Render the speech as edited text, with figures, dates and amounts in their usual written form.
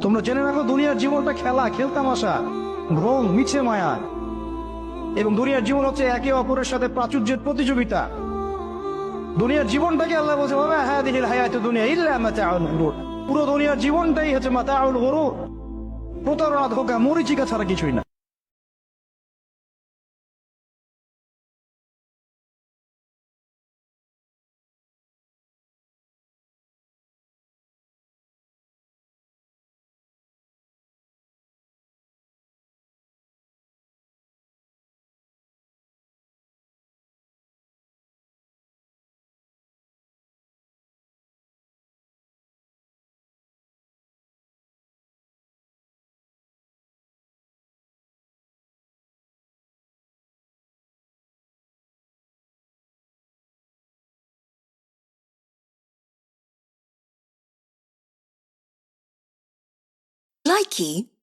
তোমরা জেনে রাখো দুনিয়ার জীবনটা খেলা, খেলতামাশা, ভ্রম, মিছে মায়া। এবং দুনিয়ার জীবন হচ্ছে একে অপরের সাথে প্রাচুর্যের প্রতিযোগিতা। দুনিয়ার জীবনটাকে আল্লাহ বলছে ওমা হাদিহিল হায়াতুদ দুনিয়া ইল্লা মাতাউল গুরুর। পুরো দুনিয়ার জীবনটাই হচ্ছে মাতাউল গুরুর, প্রতারণা, ধোঁকা, মরিচিকা ছাড়া কিছুই না। Likey